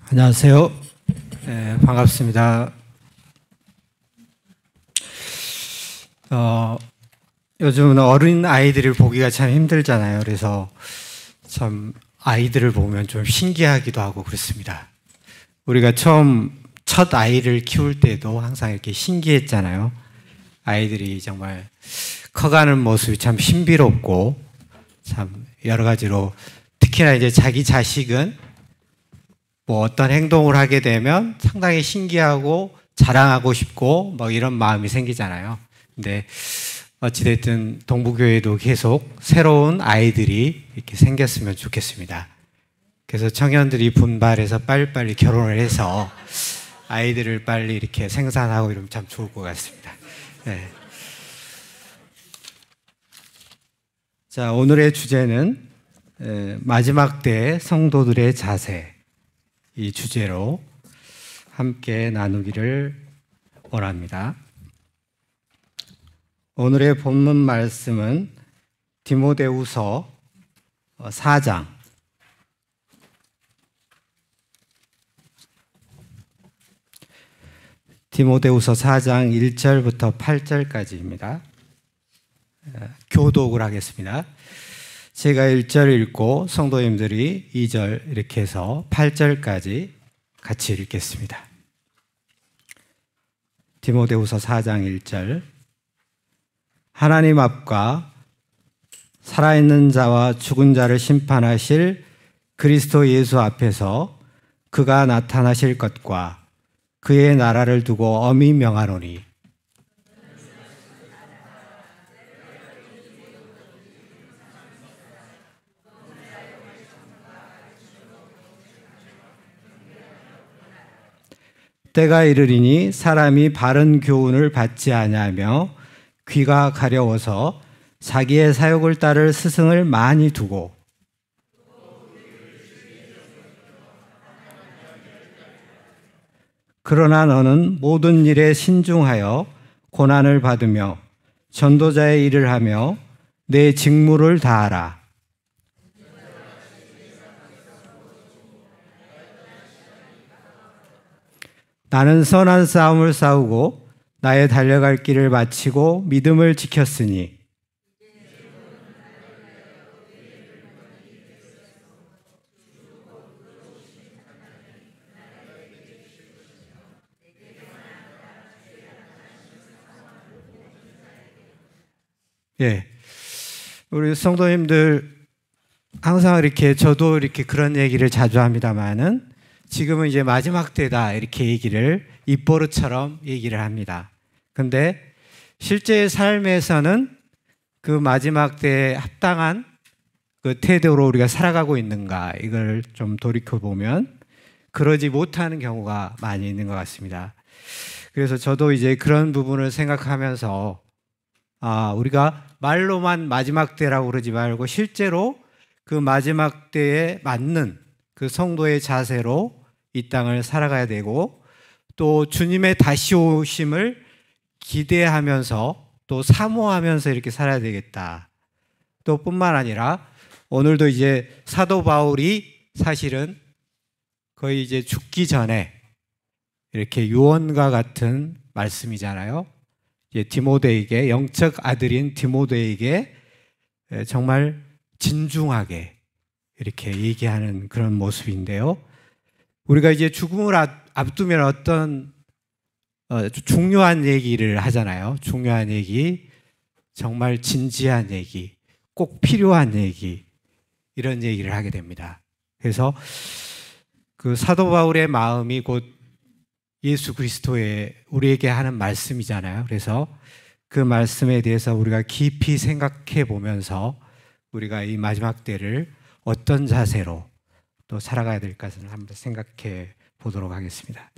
안녕하세요. 네, 반갑습니다. 요즘은 어린 아이들을 보기가 참 힘들잖아요. 그래서 참 아이들을 보면 좀 신기하기도 하고 그렇습니다. 우리가 처음 첫 아이를 키울 때도 항상 이렇게 신기했잖아요. 아이들이 정말 커가는 모습이 참 신비롭고 참 여러 가지로, 특히나 이제 자기 자식은 뭐 어떤 행동을 하게 되면 상당히 신기하고 자랑하고 싶고 뭐 이런 마음이 생기잖아요. 근데 어찌됐든 동부교회도 계속 새로운 아이들이 이렇게 생겼으면 좋겠습니다. 그래서 청년들이 분발해서 빨리빨리 결혼을 해서 아이들을 빨리 이렇게 생산하고 이러면 참 좋을 것 같습니다. 네. 자, 오늘의 주제는 마지막 때 성도들의 자세, 이 주제로 함께 나누기를 원합니다. 오늘의 본문 말씀은 디모데후서 4장 디모데후서 4장 1절부터 8절까지입니다. 교독을 하겠습니다. 제가 1절 읽고 성도님들이 2절 이렇게 해서 8절까지 같이 읽겠습니다. 디모데후서 4장 1절. 하나님 앞과 살아있는 자와 죽은 자를 심판하실 그리스도 예수 앞에서 그가 나타나실 것과 그의 나라를 두고 엄히 명하노니 때가 이르리니 사람이 바른 교훈을 받지 아니하며 귀가 가려워서 자기의 사욕을 따를 스승을 많이 두고 그러나 너는 모든 일에 신중하여 고난을 받으며 전도자의 일을 하며 내 직무를 다하라. 나는 선한 싸움을 싸우고 나의 달려갈 길을 마치고 믿음을 지켰으니 우리 성도님들 항상 이렇게, 저도 이렇게 그런 얘기를 자주 합니다만은 지금은 이제 마지막 때다 이렇게 얘기를 입버릇처럼 얘기를 합니다. 근데 실제 삶에서는 그 마지막 때에 합당한 그 태도로 우리가 살아가고 있는가, 이걸 좀 돌이켜보면 그러지 못하는 경우가 많이 있는 것 같습니다. 그래서 저도 이제 그런 부분을 생각하면서 우리가 말로만 마지막 때라고 그러지 말고 실제로 그 마지막 때에 맞는 그 성도의 자세로 이 땅을 살아가야 되고, 또 주님의 다시 오심을 기대하면서 또 사모하면서 이렇게 살아야 되겠다. 또 뿐만 아니라 오늘도 이제 사도 바울이 사실은 거의 이제 죽기 전에 이렇게 유언과 같은 말씀이잖아요. 이제 디모데에게, 영적 아들인 디모데에게 정말 진중하게 이렇게 얘기하는 그런 모습인데요. 우리가 이제 죽음을 앞두면 어떤 중요한 얘기를 하잖아요. 중요한 얘기, 정말 진지한 얘기, 꼭 필요한 얘기, 이런 얘기를 하게 됩니다. 그래서 그 사도 바울의 마음이 곧 예수 그리스도의 우리에게 하는 말씀이잖아요. 그래서 그 말씀에 대해서 우리가 깊이 생각해 보면서 우리가 이 마지막 때를 어떤 자세로 또 살아가야 될까를 한번 생각해 보도록 하겠습니다.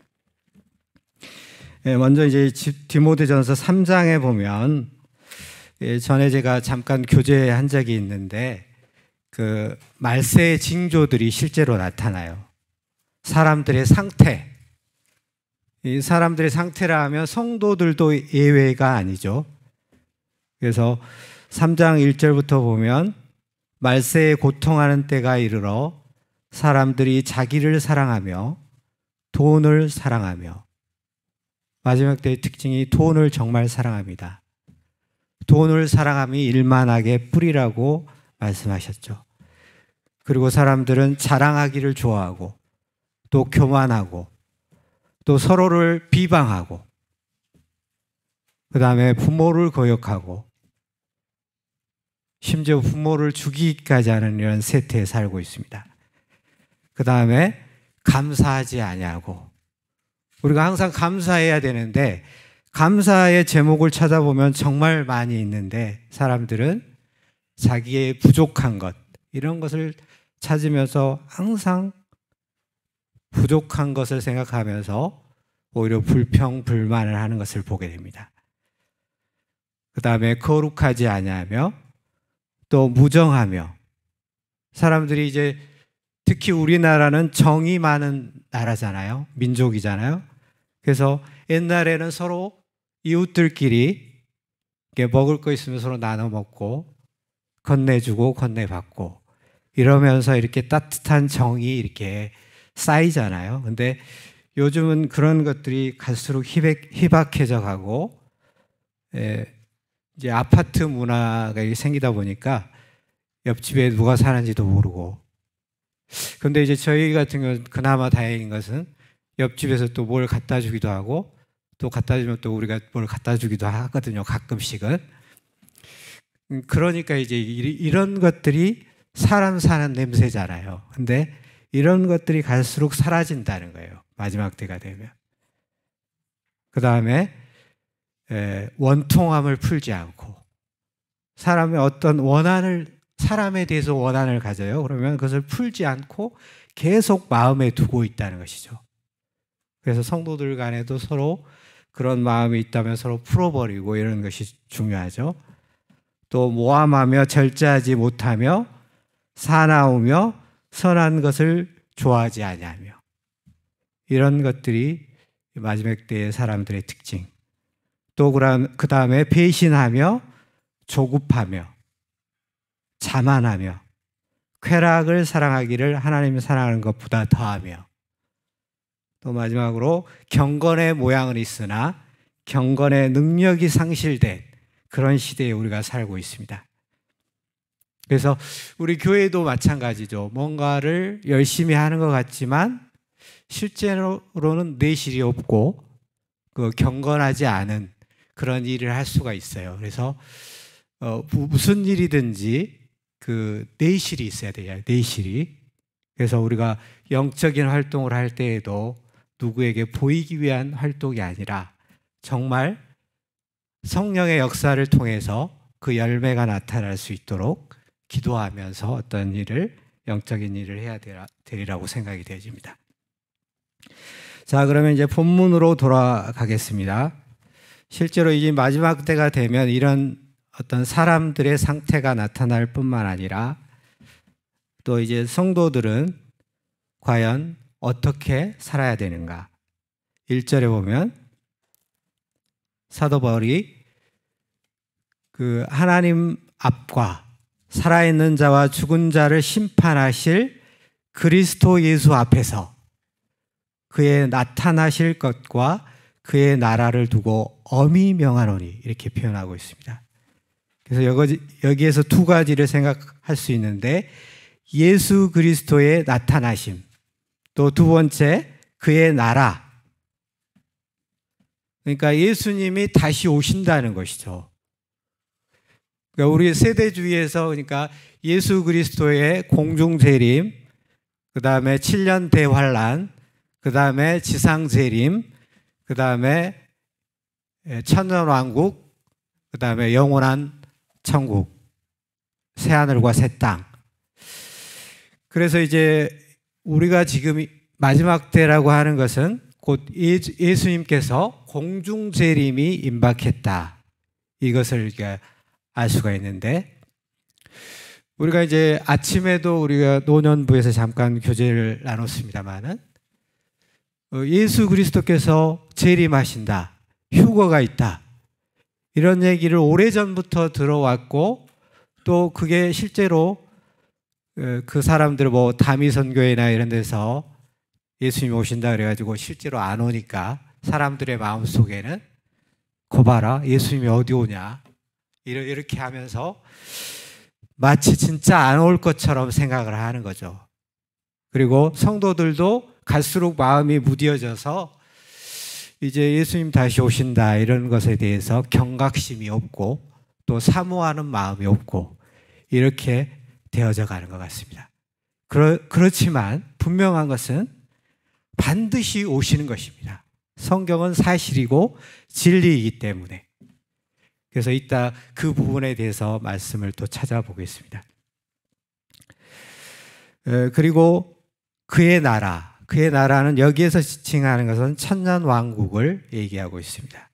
먼저 이제 디모데전서 3장에 보면, 전에 제가 잠깐 교제한 적이 있는데 그 말세의 징조들이 실제로 나타나요. 사람들의 상태, 이 사람들의 상태라 하면 성도들도 예외가 아니죠. 그래서 3장 1절부터 보면 말세에 고통하는 때가 이르러 사람들이 자기를 사랑하며 돈을 사랑하며, 마지막 때의 특징이 돈을 정말 사랑합니다. 돈을 사랑함이 일만하게 뿌리라고 말씀하셨죠. 그리고 사람들은 자랑하기를 좋아하고 또 교만하고 또 서로를 비방하고 그 다음에 부모를 거역하고 심지어 부모를 죽이기까지 하는 이런 세태에 살고 있습니다. 그 다음에 감사하지 아니하고, 우리가 항상 감사해야 되는데 감사의 제목을 찾아보면 정말 많이 있는데 사람들은 자기의 부족한 것, 이런 것을 찾으면서 항상 부족한 것을 생각하면서 오히려 불평, 불만을 하는 것을 보게 됩니다. 그 다음에 거룩하지 아니하며 또 무정하며, 사람들이 이제 특히 우리나라는 정이 많은 나라잖아요. 민족이잖아요. 그래서 옛날에는 서로 이웃들끼리 먹을 거 있으면 서로 나눠 먹고 건네주고 건네받고 이러면서 이렇게 따뜻한 정이 이렇게 쌓이잖아요. 근데 요즘은 그런 것들이 갈수록 희박해져 가고, 이제 아파트 문화가 생기다 보니까 옆집에 누가 사는지도 모르고. 근데 이제 저희 같은 경우는 그나마 다행인 것은 옆집에서 또 뭘 갖다 주기도 하고 또 갖다 주면 또 우리가 뭘 갖다 주기도 하거든요. 가끔씩은. 그러니까 이제 이런 것들이 사람 사는 냄새잖아요. 근데 이런 것들이 갈수록 사라진다는 거예요. 마지막 때가 되면. 그 다음에 원통함을 풀지 않고, 사람의 어떤 사람에 대해서 원한을 가져요. 그러면 그것을 풀지 않고 계속 마음에 두고 있다는 것이죠. 그래서 성도들 간에도 서로 그런 마음이 있다면 서로 풀어버리고 이런 것이 중요하죠. 또 모함하며 절제하지 못하며 사나우며 선한 것을 좋아하지 아니하며, 이런 것들이 마지막 때의 사람들의 특징. 또 그 다음에 배신하며 조급하며 자만하며 쾌락을 사랑하기를 하나님을 사랑하는 것보다 더하며, 또 마지막으로 경건의 모양은 있으나 경건의 능력이 상실된 그런 시대에 우리가 살고 있습니다. 그래서 우리 교회도 마찬가지죠. 뭔가를 열심히 하는 것 같지만 실제로는 내실이 없고 경건하지 않은 그런 일을 할 수가 있어요. 그래서 무슨 일이든지 그 내실이 있어야 돼요. 내실이. 그래서 우리가 영적인 활동을 할 때에도 누구에게 보이기 위한 활동이 아니라 정말 성령의 역사를 통해서 그 열매가 나타날 수 있도록 기도하면서 어떤 일을, 영적인 일을 해야 되리라고 생각이 되어집니다. 자, 그러면 이제 본문으로 돌아가겠습니다. 실제로 이제 마지막 때가 되면 이런 어떤 사람들의 상태가 나타날 뿐만 아니라 또 이제 성도들은 과연 어떻게 살아야 되는가? 1절에 보면 사도 바울이 그 하나님 앞과 살아있는 자와 죽은 자를 심판하실 그리스도 예수 앞에서 그의 나타나실 것과 그의 나라를 두고 엄히 명하노니, 이렇게 표현하고 있습니다. 그래서 여기에서 두 가지를 생각할 수 있는데, 예수 그리스도의 나타나심, 또 두 번째 그의 나라. 그러니까 예수님이 다시 오신다는 것이죠. 그러니까 우리 세대주의에서, 그러니까 예수 그리스도의 공중 재림, 그 다음에 7년 대환란, 그 다음에 지상 재림, 그 다음에 천년왕국, 그 다음에 영원한 천국, 새하늘과 새 땅. 그래서 이제 우리가 지금 마지막 때라고 하는 것은 곧 예수님께서 공중 재림이 임박했다, 이것을 우리가 알 수가 있는데, 우리가 이제 아침에도 우리가 노년부에서 잠깐 교제를 나눴습니다마는 예수 그리스도께서 재림하신다, 휴거가 있다, 이런 얘기를 오래전부터 들어왔고, 또 그게 실제로 그 사람들 다미선교회나 이런 데서 예수님이 오신다 그래가지고 실제로 안 오니까 사람들의 마음 속에는 거 봐라, 예수님이 어디 오냐, 이렇게 하면서 마치 진짜 안 올 것처럼 생각을 하는 거죠. 그리고 성도들도 갈수록 마음이 무뎌져서 이제 예수님 다시 오신다 이런 것에 대해서 경각심이 없고 또 사모하는 마음이 없고 이렇게 되어져 가는 것 같습니다. 그렇지만 분명한 것은 반드시 오시는 것입니다. 성경은 사실이고 진리이기 때문에. 그래서 이따 그 부분에 대해서 말씀을 또 찾아보겠습니다. 그리고 그의 나라는 여기에서 지칭하는 것은 천년 왕국을 얘기하고 있습니다.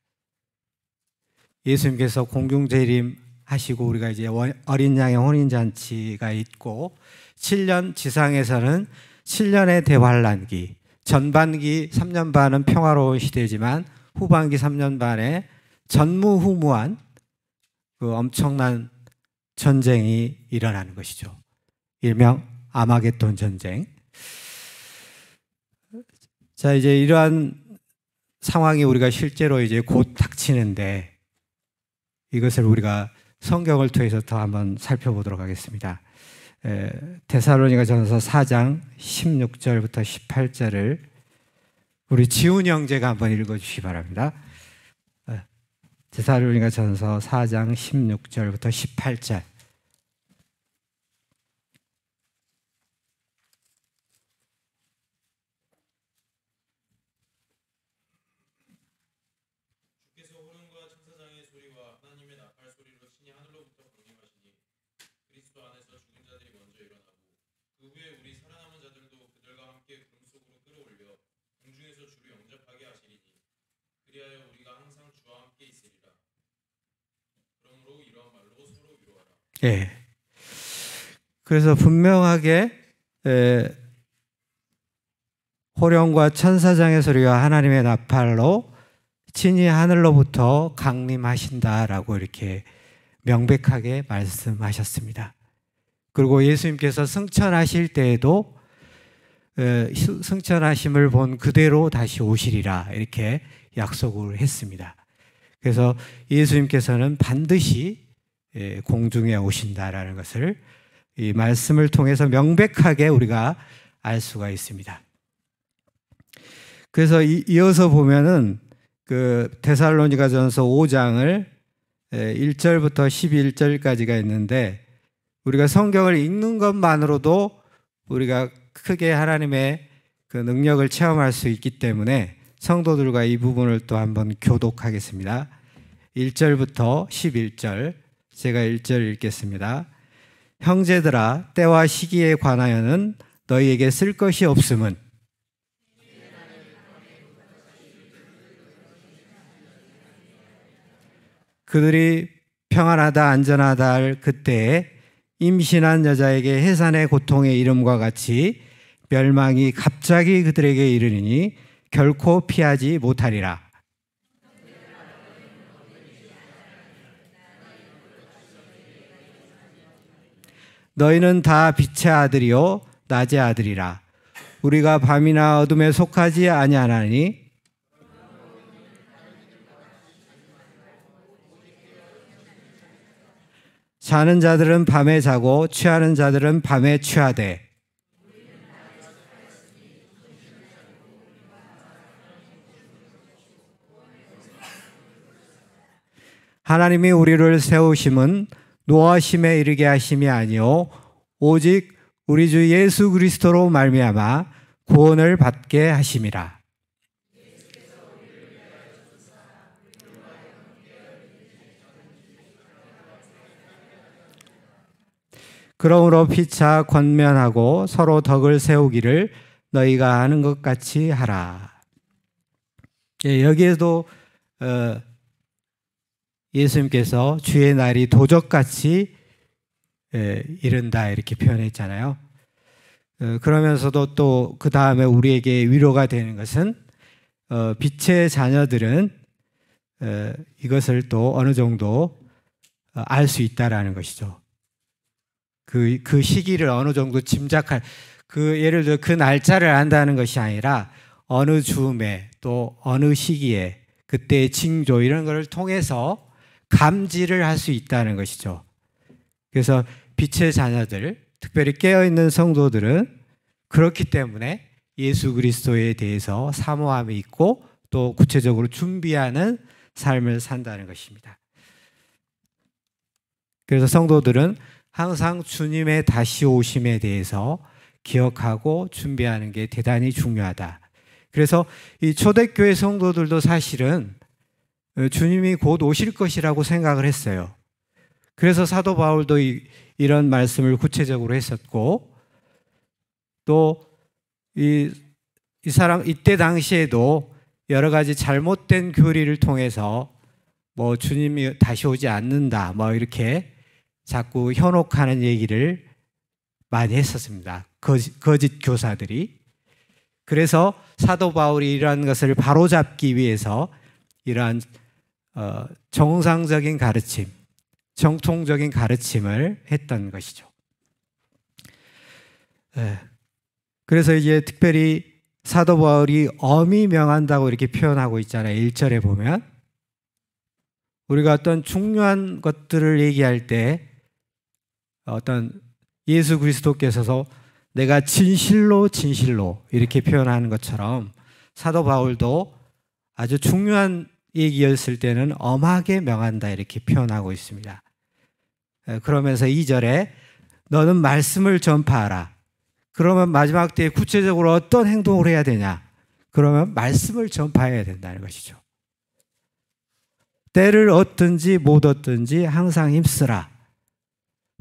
예수님께서 공중재림 하시고 우리가 이제 어린 양의 혼인잔치가 있고 7년 지상에서는 7년의 대환란기, 전반기 3년 반은 평화로운 시대지만 후반기 3년 반에 전무후무한 그 엄청난 전쟁이 일어나는 것이죠. 일명 아마겟돈 전쟁. 자, 이제 이러한 상황이 우리가 실제로 이제 곧 닥치는데 이것을 우리가 성경을 통해서 더 한번 살펴보도록 하겠습니다. 데살로니가전서 4장 16절부터 18절을 우리 지훈 형제가 한번 읽어주시기 바랍니다. 데살로니가전서 4장 16절부터 18절. 예. 그래서 분명하게 호령과 천사장의 소리와 하나님의 나팔로 친히 하늘로부터 강림하신다라고 이렇게 명백하게 말씀하셨습니다. 그리고 예수님께서 승천하실 때에도 승천하심을 본 그대로 다시 오시리라 이렇게 약속을 했습니다. 그래서 예수님께서는 반드시 공중에 오신다라는 것을 이 말씀을 통해서 명백하게 우리가 알 수가 있습니다. 그래서 이어서 보면은 그 데살로니가전서 5장을 1절부터 11절까지가 있는데 우리가 성경을 읽는 것만으로도 우리가 크게 하나님의 그 능력을 체험할 수 있기 때문에 성도들과 이 부분을 또 한번 교독하겠습니다. 1절부터 11절 제가 1절 읽겠습니다. 형제들아 때와 시기에 관하여는 너희에게 쓸 것이 없음은 그들이 평안하다 안전하다 할 그때에 임신한 여자에게 해산의 고통의 이름과 같이 멸망이 갑자기 그들에게 이르리니 결코 피하지 못하리라. 너희는 다 빛의 아들이요 낮의 아들이라. 우리가 밤이나 어둠에 속하지 아니하나니 자는 자들은 밤에 자고 취하는 자들은 밤에 취하되 하나님이 우리를 세우심은 노하심에 이르게 하심이 아니요 오직 우리 주 예수 그리스도로 말미암아 구원을 받게 하심이라. 그러므로 피차 권면하고 서로 덕을 세우기를 너희가 아는 것 같이 하라. 예, 여기에도 예수님께서 주의 날이 도적같이 이른다 이렇게 표현했잖아요. 그러면서도 또 그 다음에 우리에게 위로가 되는 것은 빛의 자녀들은 이것을 또 어느 정도 알 수 있다라는 것이죠. 그 시기를 어느 정도 짐작할 그 예를 들어 그 날짜를 안다는 것이 아니라 어느 즈음에 또 어느 시기에 그때의 징조 이런 것을 통해서 감지를 할 수 있다는 것이죠. 그래서 빛의 자녀들, 특별히 깨어있는 성도들은 그렇기 때문에 예수 그리스도에 대해서 사모함이 있고 또 구체적으로 준비하는 삶을 산다는 것입니다. 그래서 성도들은 항상 주님의 다시 오심에 대해서 기억하고 준비하는 게 대단히 중요하다. 그래서 이 초대교회 성도들도 사실은 주님이 곧 오실 것이라고 생각을 했어요. 그래서 사도 바울도 이런 말씀을 구체적으로 했었고, 또 이 사람 이때 당시에도 여러 가지 잘못된 교리를 통해서 뭐 주님이 다시 오지 않는다 뭐 이렇게 자꾸 현혹하는 얘기를 많이 했었습니다. 거짓 교사들이. 그래서 사도 바울이 이러한 것을 바로잡기 위해서 이러한 정상적인 가르침, 정통적인 가르침을 했던 것이죠. 그래서 이제 특별히 사도 바울이 엄히 명한다고 이렇게 표현하고 있잖아요. 1절에 보면 우리가 어떤 중요한 것들을 얘기할 때 어떤 예수 그리스도께서 내가 진실로 이렇게 표현하는 것처럼 사도 바울도 아주 중요한 얘기였을 때는 엄하게 명한다 이렇게 표현하고 있습니다. 그러면서 2절에 너는 말씀을 전파하라. 그러면 마지막 때에 구체적으로 어떤 행동을 해야 되냐? 그러면 말씀을 전파해야 된다는 것이죠. 때를 얻든지 못 얻든지 항상 힘쓰라.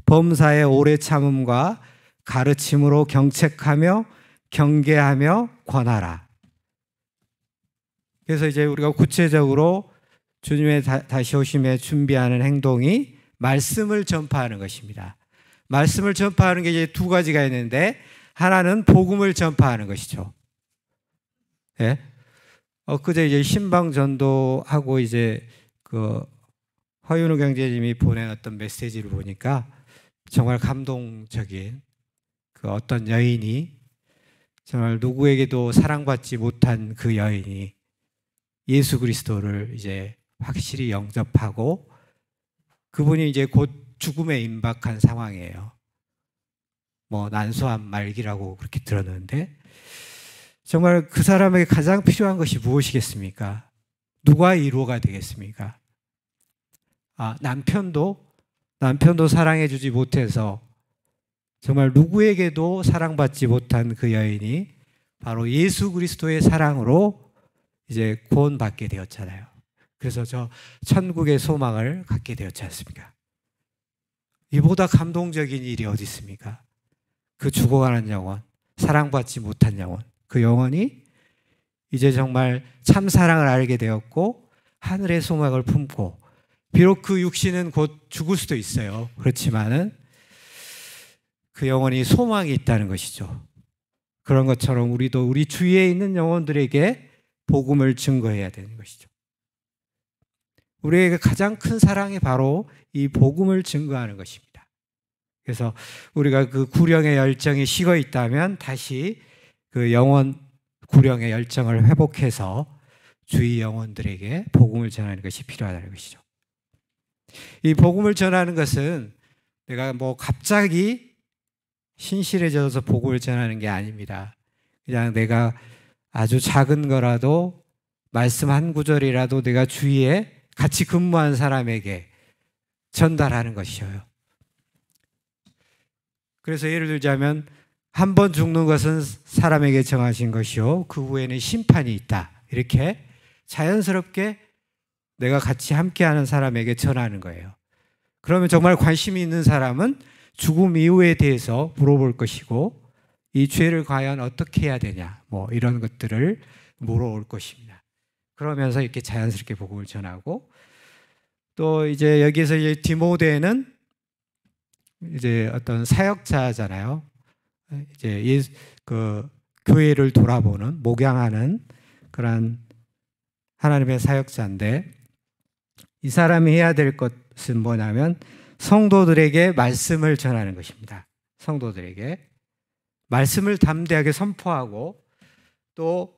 범사의 오래 참음과 가르침으로 경책하며 경계하며 권하라. 그래서 이제 우리가 구체적으로 주님의 다시 오심에 준비하는 행동이 말씀을 전파하는 것입니다. 말씀을 전파하는 게 이제 두 가지가 있는데 하나는 복음을 전파하는 것이죠. 예? 엊그제 이제 신방 전도하고 이제 그 허윤우 경제님이 보낸 어떤 메시지를 보니까 정말 감동적인 그 어떤 여인이 정말 누구에게도 사랑받지 못한 그 여인이 예수 그리스도를 이제 확실히 영접하고 그분이 이제 곧 죽음에 임박한 상황이에요. 뭐 난소암 말기라고 그렇게 들었는데 정말 그 사람에게 가장 필요한 것이 무엇이겠습니까? 누가 위로가 되겠습니까? 남편도 사랑해 주지 못해서 정말 누구에게도 사랑받지 못한 그 여인이 바로 예수 그리스도의 사랑으로 이제 구원받게 되었잖아요. 그래서 저 천국의 소망을 갖게 되었지 않습니까? 이보다 감동적인 일이 어디 있습니까? 그 죽어가는 영혼, 사랑받지 못한 영혼, 그 영혼이 이제 정말 참 사랑을 알게 되었고 하늘의 소망을 품고 비록 그 육신은 곧 죽을 수도 있어요. 그렇지만은 그 영혼이 소망이 있다는 것이죠. 그런 것처럼 우리도 우리 주위에 있는 영혼들에게 복음을 증거해야 되는 것이죠. 우리에게 가장 큰 사랑이 바로 이 복음을 증거하는 것입니다. 그래서 우리가 그 구령의 열정이 식어 있다면 다시 그 영혼 구령의 열정을 회복해서 주위 영혼들에게 복음을 전하는 것이 필요하다는 것이죠. 이 복음을 전하는 것은 내가 뭐 갑자기 신실해져서 복음을 전하는 게 아닙니다. 그냥 내가 아주 작은 거라도 말씀 한 구절이라도 내가 주위에 같이 근무한 사람에게 전달하는 것이에요. 그래서 예를 들자면 한 번 죽는 것은 사람에게 정하신 것이요 그 후에는 심판이 있다. 이렇게 자연스럽게 내가 같이 함께하는 사람에게 전하는 거예요. 그러면 정말 관심이 있는 사람은 죽음 이후에 대해서 물어볼 것이고 이 죄를 과연 어떻게 해야 되냐 뭐 이런 것들을 물어올 것입니다. 그러면서 이렇게 자연스럽게 복음을 전하고 또 이제 여기에서 이제 디모데는 이제 어떤 사역자잖아요. 이제 그 교회를 돌아보는 목양하는 그런 하나님의 사역자인데 이 사람이 해야 될 것은 뭐냐면 성도들에게 말씀을 전하는 것입니다. 성도들에게 말씀을 담대하게 선포하고 또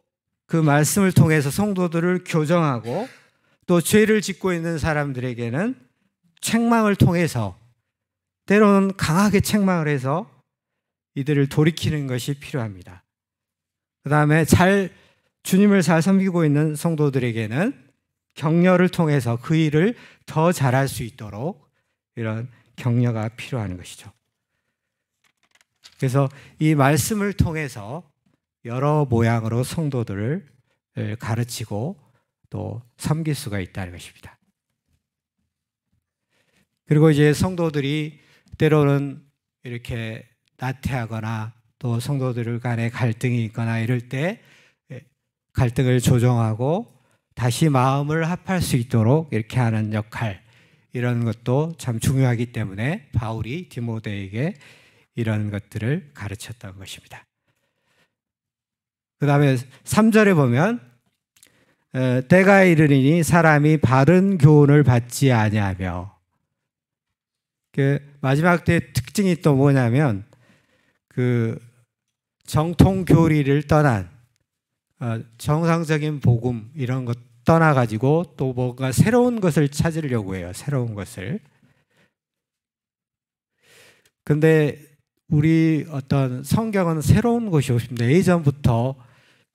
그 말씀을 통해서 성도들을 교정하고 또 죄를 짓고 있는 사람들에게는 책망을 통해서 때로는 강하게 책망을 해서 이들을 돌이키는 것이 필요합니다. 그 다음에 주님을 잘 섬기고 있는 성도들에게는 격려를 통해서 그 일을 더 잘할 수 있도록 이런 격려가 필요한 것이죠. 그래서 이 말씀을 통해서 여러 모양으로 성도들을 가르치고 또 섬길 수가 있다는 것입니다. 그리고 이제 성도들이 때로는 이렇게 나태하거나 또 성도들 간에 갈등이 있거나 이럴 때 갈등을 조정하고 다시 마음을 합할 수 있도록 이렇게 하는 역할, 이런 것도 참 중요하기 때문에 바울이 디모데에게 이런 것들을 가르쳤던 것입니다. 그 다음에 3절에 보면 때가 이르리니 사람이 바른 교훈을 받지 아니하며, 그 마지막 때 특징이 또 뭐냐면 그 정통 교리를 떠난 정상적인 복음 이런 것 떠나가지고 또 뭔가 새로운 것을 찾으려고 해요. 새로운 것을. 근데 우리 어떤 성경은 새로운 것이 없습니다. 예전부터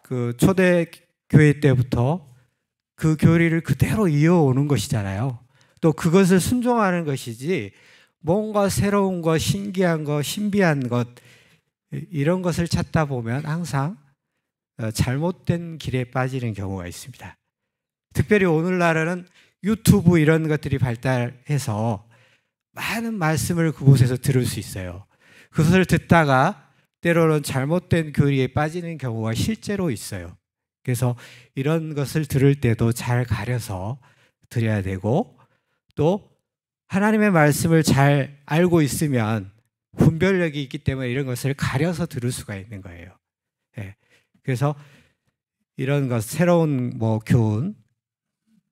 그 초대교회 때부터 그 교리를 그대로 이어오는 것이잖아요. 또 그것을 순종하는 것이지 뭔가 새로운 것, 신기한 것, 신비한 것 이런 것을 찾다 보면 항상 잘못된 길에 빠지는 경우가 있습니다. 특별히 오늘날에는 유튜브 이런 것들이 발달해서 많은 말씀을 그곳에서 들을 수 있어요. 그것을 듣다가 때로는 잘못된 교리에 빠지는 경우가 실제로 있어요. 그래서 이런 것을 들을 때도 잘 가려서 들어야 되고, 또 하나님의 말씀을 잘 알고 있으면 분별력이 있기 때문에 이런 것을 가려서 들을 수가 있는 거예요. 네. 그래서 이런 것, 새로운 교훈,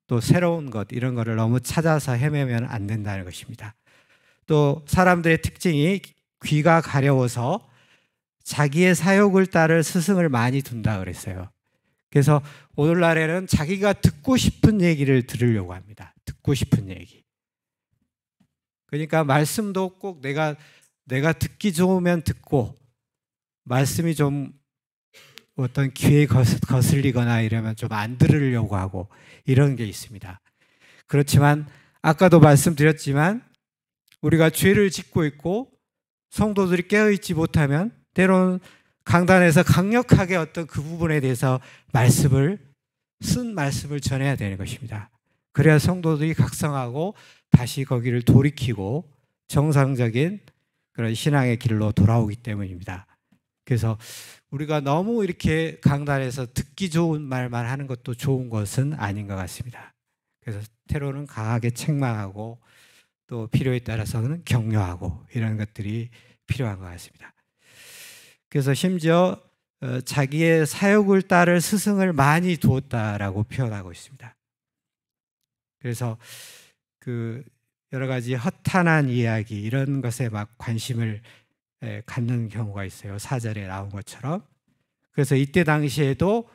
또 새로운 것 이런 거를 너무 찾아서 헤매면 안 된다는 것입니다. 또 사람들의 특징이 귀가 가려워서 자기의 사욕을 따를 스승을 많이 둔다 그랬어요. 그래서 오늘날에는 자기가 듣고 싶은 얘기를 들으려고 합니다. 듣고 싶은 얘기. 그러니까 말씀도 꼭 내가 듣기 좋으면 듣고, 말씀이 좀 어떤 귀에 거슬리거나 이러면 좀 안 들으려고 하고 이런 게 있습니다. 그렇지만 아까도 말씀드렸지만 우리가 죄를 짓고 있고 성도들이 깨어있지 못하면 때로는 강단에서 강력하게 어떤 그 부분에 대해서 쓴 말씀을 전해야 되는 것입니다. 그래야 성도들이 각성하고 다시 거기를 돌이키고 정상적인 그런 신앙의 길로 돌아오기 때문입니다. 그래서 우리가 너무 이렇게 강단에서 듣기 좋은 말만 하는 것도 좋은 것은 아닌 것 같습니다. 그래서 때로는 강하게 책망하고 또 필요에 따라서는 격려하고 이런 것들이 필요한 것 같습니다. 그래서 심지어 자기의 사욕을 따를 스승을 많이 두었다라고 표현하고 있습니다. 그래서 그 여러 가지 허탄한 이야기 이런 것에 막 관심을 갖는 경우가 있어요. 4절에 나온 것처럼. 그래서 이때 당시에도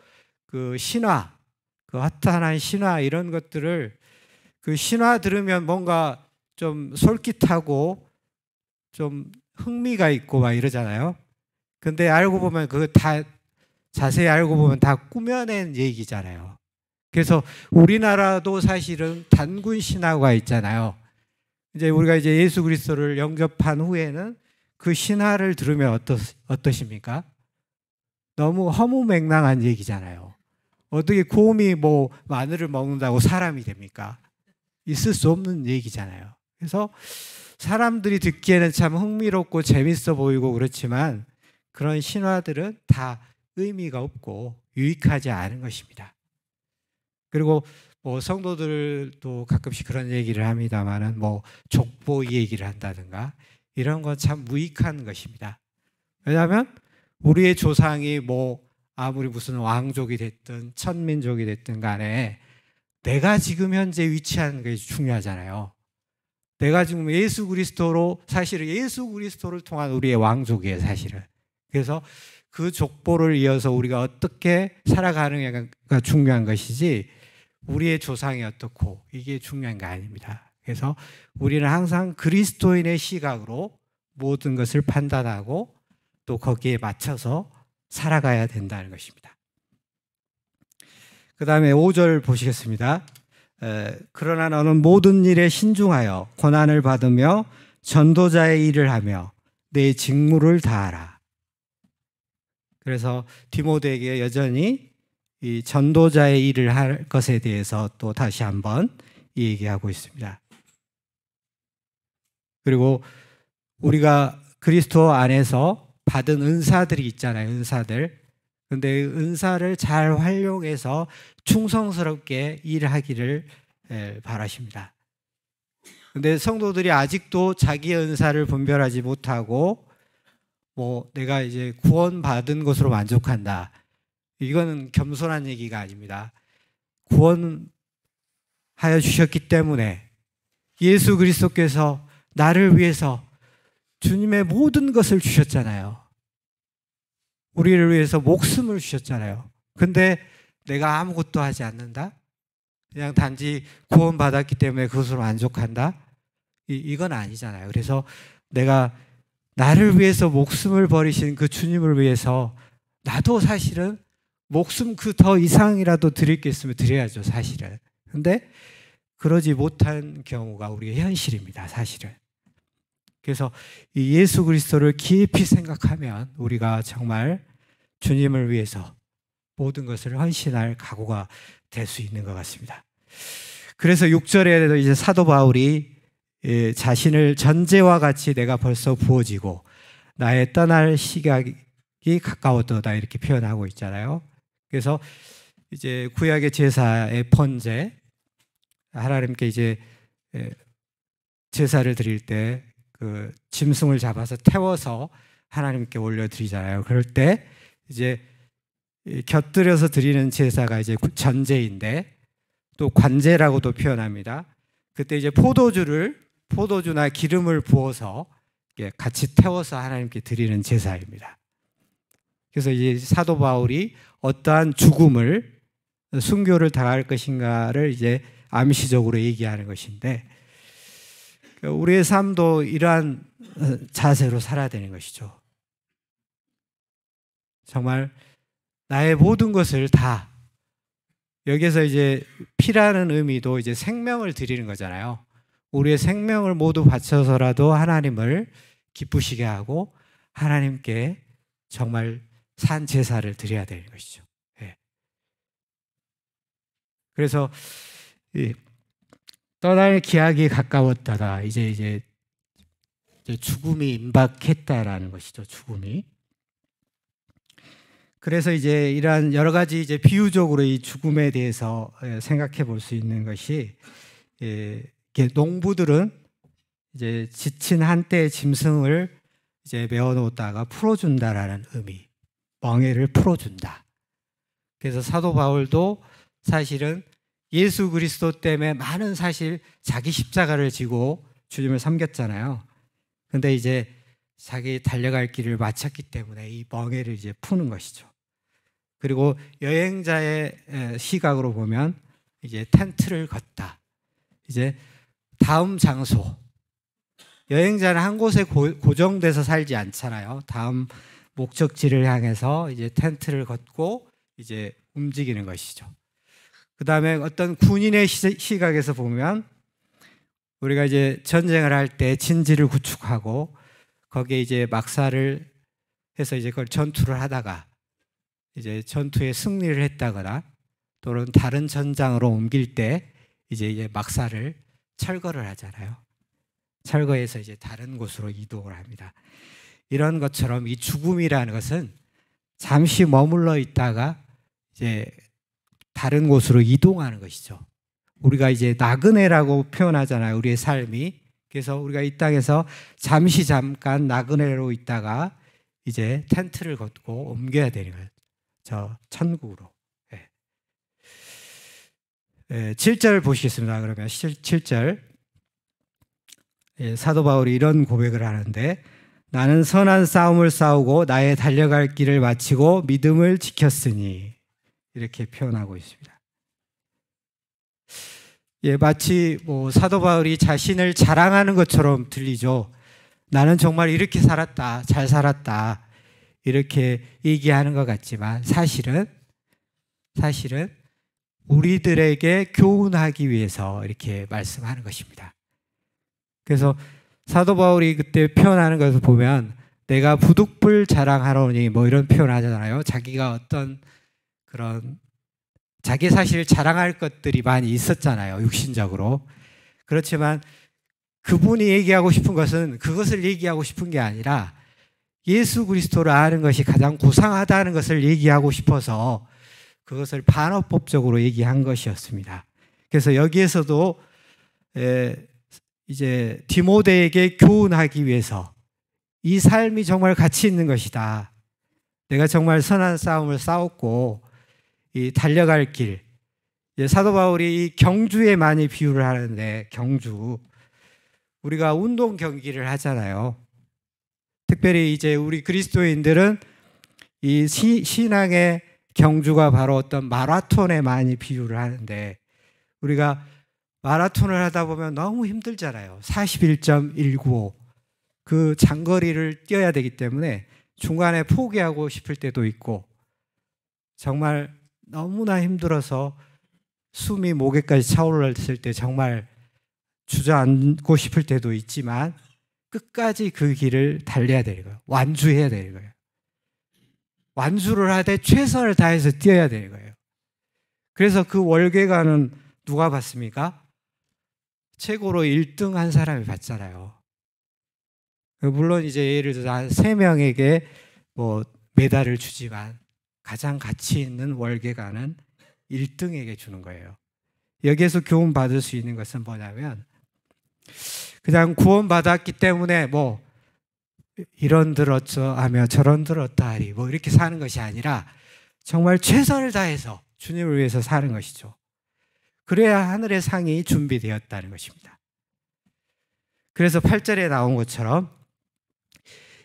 그 신화, 그 허탄한 신화 이런 것들을, 그 신화 들으면 뭔가 좀 솔깃하고 좀 흥미가 있고 막 이러잖아요. 근데 알고 보면 그거 다 자세히 알고 보면 다 꾸며낸 얘기잖아요. 그래서 우리나라도 사실은 단군 신화가 있잖아요. 이제 우리가 이제 예수 그리스도를 영접한 후에는 그 신화를 들으면 어떠십니까? 너무 허무맹랑한 얘기잖아요. 어떻게 곰이 마늘을 먹는다고 사람이 됩니까? 있을 수 없는 얘기잖아요. 그래서 사람들이 듣기에는 참 흥미롭고 재밌어 보이고 그렇지만 그런 신화들은 다 의미가 없고 유익하지 않은 것입니다. 그리고 성도들도 가끔씩 그런 얘기를 합니다만은 족보 얘기를 한다든가 이런 건 참 무익한 것입니다. 왜냐하면 우리의 조상이 아무리 무슨 왕족이 됐든 천민족이 됐든 간에 내가 지금 현재 위치하는 게 중요하잖아요. 내가 지금 예수 그리스도로, 사실은 예수 그리스도를 통한 우리의 왕족이에요, 사실은. 그래서 그 족보를 이어서 우리가 어떻게 살아가느냐가 중요한 것이지 우리의 조상이 어떻고 이게 중요한 게 아닙니다. 그래서 우리는 항상 그리스도인의 시각으로 모든 것을 판단하고 또 거기에 맞춰서 살아가야 된다는 것입니다. 그 다음에 5절 보시겠습니다. 그러나 너는 모든 일에 신중하여 고난을 받으며 전도자의 일을 하며 내 직무를 다하라. 그래서 디모데에게 여전히 이 전도자의 일을 할 것에 대해서 또 다시 한번 얘기하고 있습니다. 그리고 우리가 그리스도 안에서 받은 은사들이 있잖아요. 은사들. 그런데 은사를 잘 활용해서 충성스럽게 일하기를 바라십니다. 그런데 성도들이 아직도 자기의 은사를 분별하지 못하고 내가 이제 구원받은 것으로 만족한다. 이거는 겸손한 얘기가 아닙니다. 구원하여 주셨기 때문에 예수 그리스도께서 나를 위해서 주님의 모든 것을 주셨잖아요. 우리를 위해서 목숨을 주셨잖아요. 근데 내가 아무것도 하지 않는다? 그냥 단지 구원받았기 때문에 그것으로 만족한다? 이건 아니잖아요. 그래서 내가 나를 위해서 목숨을 버리신 그 주님을 위해서 나도 사실은 목숨 그 더 이상이라도 드릴 게 있으면 드려야죠, 사실은. 근데 그러지 못한 경우가 우리의 현실입니다, 사실은. 그래서 이 예수 그리스도를 깊이 생각하면 우리가 정말 주님을 위해서 모든 것을 헌신할 각오가 될 수 있는 것 같습니다. 그래서 6절에도 이제 사도 바울이 자신을 전제와 같이 내가 벌써 부어지고 나의 떠날 시각이 가까웠도다 이렇게 표현하고 있잖아요. 그래서 이제 구약의 제사의 번제, 하나님께 이제 제사를 드릴 때 그 짐승을 잡아서 태워서 하나님께 올려드리잖아요. 그럴 때 이제 곁들여서 드리는 제사가 이제 전제인데 또 관제라고도 표현합니다. 그때 이제 포도주나 기름을 부어서 같이 태워서 하나님께 드리는 제사입니다. 그래서 이제 사도 바울이 어떠한 죽음을 순교를 당할 것인가를 이제 암시적으로 얘기하는 것인데 우리의 삶도 이러한 자세로 살아야 되는 것이죠. 정말 나의 모든 것을 다 여기서 이제 피라는 의미도 이제 생명을 드리는 거잖아요. 우리의 생명을 모두 바쳐서라도 하나님을 기쁘시게 하고 하나님께 정말 산 제사를 드려야 되는 것이죠. 예. 그래서 떠날 기약이 가까웠다가 이제 죽음이 임박했다라는 것이죠. 죽음이. 그래서 이제 이러한 여러 가지 이제 비유적으로 이 죽음에 대해서 생각해 볼 수 있는 것이 농부들은 이제 지친 한때의 짐승을 이제 메어 놓다가 풀어준다라는 의미, 멍에를 풀어준다. 그래서 사도 바울도 사실은 예수 그리스도 때문에 많은 사실 자기 십자가를 지고 주님을 섬겼잖아요. 근데 이제 자기 달려갈 길을 마쳤기 때문에 이 멍에를 이제 푸는 것이죠. 그리고 여행자의 시각으로 보면 이제 텐트를 걷다. 이제 다음 장소. 여행자는 한 곳에 고정돼서 살지 않잖아요. 다음 목적지를 향해서 이제 텐트를 걷고 이제 움직이는 것이죠. 그 다음에 어떤 군인의 시각에서 보면 우리가 이제 전쟁을 할 때 진지를 구축하고 거기에 이제 막사를 해서 이제 그걸 전투를 하다가 이제 전투에 승리를 했다거나 또는 다른 전장으로 옮길 때 이제 막사를 철거를 하잖아요. 철거해서 이제 다른 곳으로 이동을 합니다. 이런 것처럼 이 죽음이라는 것은 잠시 머물러 있다가 이제 다른 곳으로 이동하는 것이죠. 우리가 이제 나그네라고 표현하잖아요. 우리의 삶이. 그래서 우리가 이 땅에서 잠깐 나그네로 있다가 이제 텐트를 걷고 옮겨야 되는 거예요. 저 천국으로. 7절 보시겠습니다. 그러면 7절. 사도 바울이 이런 고백을 하는데 나는 선한 싸움을 싸우고 나의 달려갈 길을 마치고 믿음을 지켰으니 이렇게 표현하고 있습니다. 예, 마치 사도 바울이 자신을 자랑하는 것처럼 들리죠. 나는 정말 이렇게 살았다, 잘 살았다 이렇게 얘기하는 것 같지만 사실은 우리들에게 교훈하기 위해서 이렇게 말씀하는 것입니다. 그래서 사도 바울이 그때 표현하는 것을 보면 내가 부득불 자랑하노니 이런 표현 하잖아요. 자기가 어떤 그런 자기 사실 자랑할 것들이 많이 있었잖아요. 육신적으로. 그렇지만 그분이 얘기하고 싶은 것은 그것을 얘기하고 싶은 게 아니라 예수 그리스도를 아는 것이 가장 고상하다는 것을 얘기하고 싶어서 그것을 반어법적으로 얘기한 것이었습니다. 그래서 여기에서도 이제 디모데에게 교훈하기 위해서 이 삶이 정말 가치 있는 것이다. 내가 정말 선한 싸움을 싸웠고 이 달려갈 길. 사도 바울이 이 경주에 많이 비유를 하는데 경주. 우리가 운동 경기를 하잖아요. 특별히 이제 우리 그리스도인들은 이 신앙의 경주가 바로 어떤 마라톤에 많이 비유를 하는데 우리가 마라톤을 하다 보면 너무 힘들잖아요. 41.195 그 장거리를 뛰어야 되기 때문에 중간에 포기하고 싶을 때도 있고 정말 너무나 힘들어서 숨이 목에까지 차올랐을 때 정말 주저앉고 싶을 때도 있지만 끝까지 그 길을 달려야 되는 거예요. 완주해야 되는 거예요. 완주를 하되 최선을 다해서 뛰어야 되는 거예요. 그래서 그 월계관은 누가 받습니까? 최고로 1등 한 사람이 받잖아요. 물론 이제 예를 들어서 한 3명에게 메달을 주지만 가장 가치 있는 월계관은 1등에게 주는 거예요. 여기에서 교훈 받을 수 있는 것은 뭐냐면 그냥 구원받았기 때문에 이런들 어쩌하며 저런들 어떠하리 이렇게 사는 것이 아니라 정말 최선을 다해서 주님을 위해서 사는 것이죠. 그래야 하늘의 상이 준비되었다는 것입니다. 그래서 8절에 나온 것처럼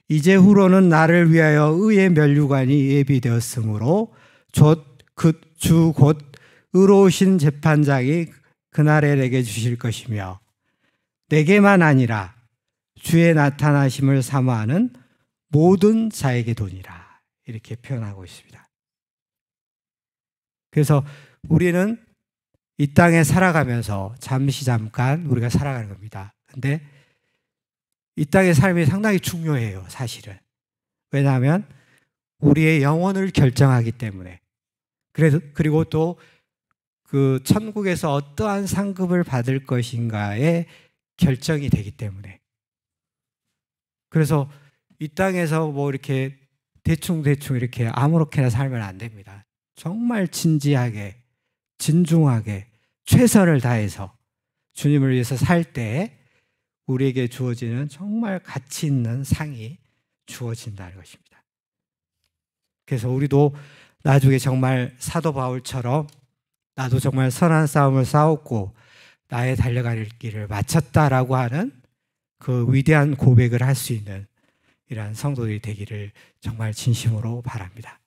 이제 후로는 나를 위하여 의의 면류관이 예비되었으므로 주 곧 의로우신 재판장이 그날에 내게 주실 것이며 내게만 아니라 주의 나타나심을 사모하는 모든 자에게 도니라 이렇게 표현하고 있습니다. 그래서 우리는 이 땅에 살아가면서 잠깐 우리가 살아가는 겁니다. 근데 이 땅의 삶이 상당히 중요해요, 사실은. 왜냐하면 우리의 영혼을 결정하기 때문에. 그리고 또 그 천국에서 어떠한 상급을 받을 것인가에 결정이 되기 때문에. 그래서 이 땅에서 이렇게 대충 이렇게 아무렇게나 살면 안 됩니다. 정말 진지하게, 진중하게, 최선을 다해서 주님을 위해서 살 때 우리에게 주어지는 정말 가치 있는 상이 주어진다는 것입니다. 그래서 우리도 나중에 정말 사도 바울처럼 나도 정말 선한 싸움을 싸웠고 나의 달려갈 길을 마쳤다라고 하는 그 위대한 고백을 할 수 있는 이러한 성도들이 되기를 정말 진심으로 바랍니다.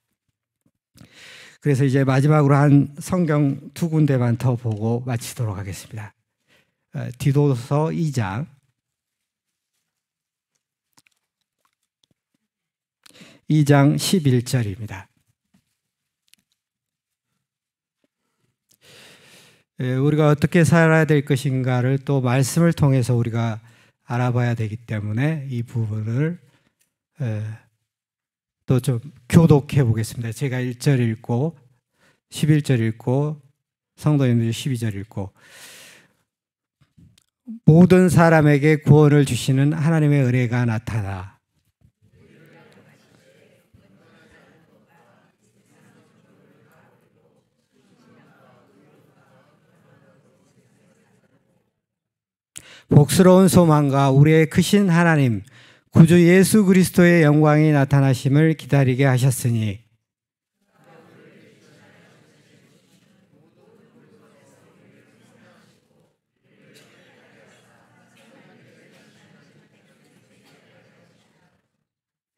그래서 이제 마지막으로 한 성경 2군데만 더 보고 마치도록 하겠습니다. 디도서 2장 11절입니다. 우리가 어떻게 살아야 될 것인가를 또 말씀을 통해서 우리가 알아봐야 되기 때문에 이 부분을 또 좀 교독해 보겠습니다. 제가 1절 읽고 11절 읽고 성도님들이 12절 읽고 모든 사람에게 구원을 주시는 하나님의 은혜가 나타나 복스러운 소망과 우리의 크신 하나님 구주 예수 그리스도의 영광이 나타나심을 기다리게 하셨으니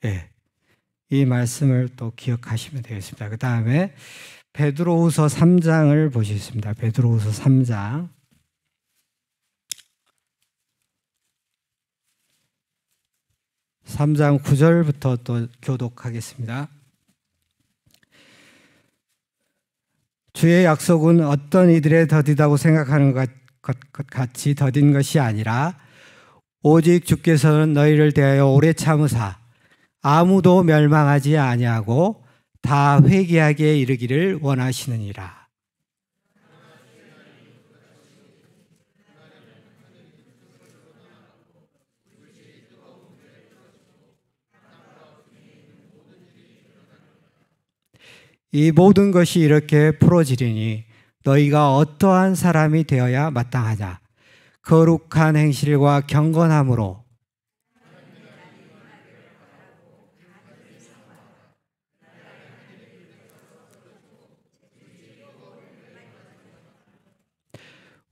예, 이 말씀을 또 기억하시면 되겠습니다. 그 다음에 베드로후서 3장을 보시겠습니다. 베드로후서 3장 3장 9절부터 또 교독하겠습니다. 주의 약속은 어떤 이들의 더디다고 생각하는 것 같이 더딘 것이 아니라 오직 주께서는 너희를 대하여 오래 참으사 아무도 멸망하지 아니하고 다 회개하게 이르기를 원하시느니라. 이 모든 것이 이렇게 풀어지리니 너희가 어떠한 사람이 되어야 마땅하냐? 거룩한 행실과 경건함으로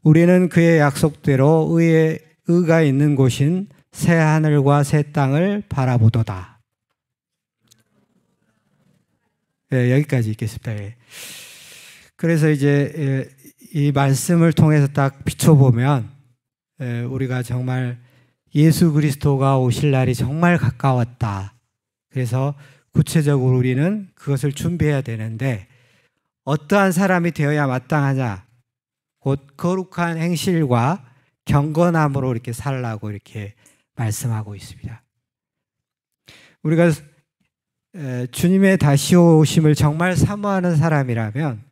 우리는 그의 약속대로 의가 있는 곳인 새 하늘과 새 땅을 바라보도다. 네, 여기까지 읽겠습니다. 예. 그래서 이제 이 말씀을 통해서 딱 비춰보면 우리가 정말 예수 그리스도가 오실 날이 정말 가까웠다. 그래서 구체적으로 우리는 그것을 준비해야 되는데 어떠한 사람이 되어야 마땅하냐? 곧 거룩한 행실과 경건함으로 이렇게 살라고 이렇게 말씀하고 있습니다. 우리가 주님의 다시 오심을 정말 사모하는 사람이라면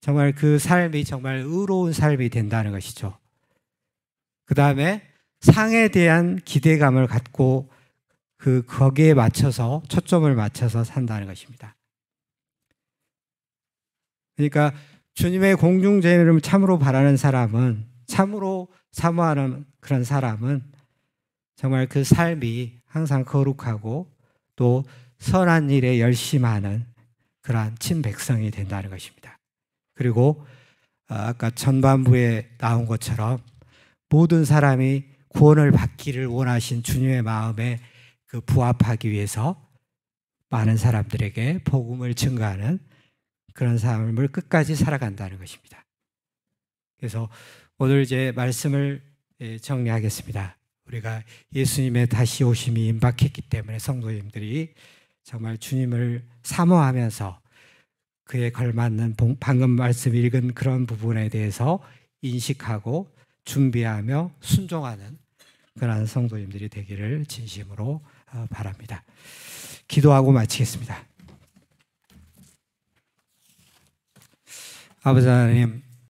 정말 그 삶이 정말 의로운 삶이 된다는 것이죠. 그 다음에 상에 대한 기대감을 갖고 거기에 맞춰서 초점을 맞춰서 산다는 것입니다. 그러니까 주님의 공중제물을 참으로 바라는 사람은, 참으로 사모하는 그런 사람은 정말 그 삶이 항상 거룩하고 또 선한 일에 열심하는 그러한 친백성이 된다는 것입니다. 그리고 아까 전반부에 나온 것처럼 모든 사람이 구원을 받기를 원하신 주님의 마음에 부합하기 위해서 많은 사람들에게 복음을 증거하는 그런 삶을 끝까지 살아간다는 것입니다. 그래서 오늘 이제 말씀을 정리하겠습니다. 우리가 예수님의 다시 오심이 임박했기 때문에 성도님들이 정말 주님을 사모하면서 그에 걸맞는 방금 말씀 읽은 그런 부분에 대해서 인식하고 준비하며 순종하는 그러한 성도님들이 되기를 진심으로 바랍니다. 기도하고 마치겠습니다. 아버지 하나님,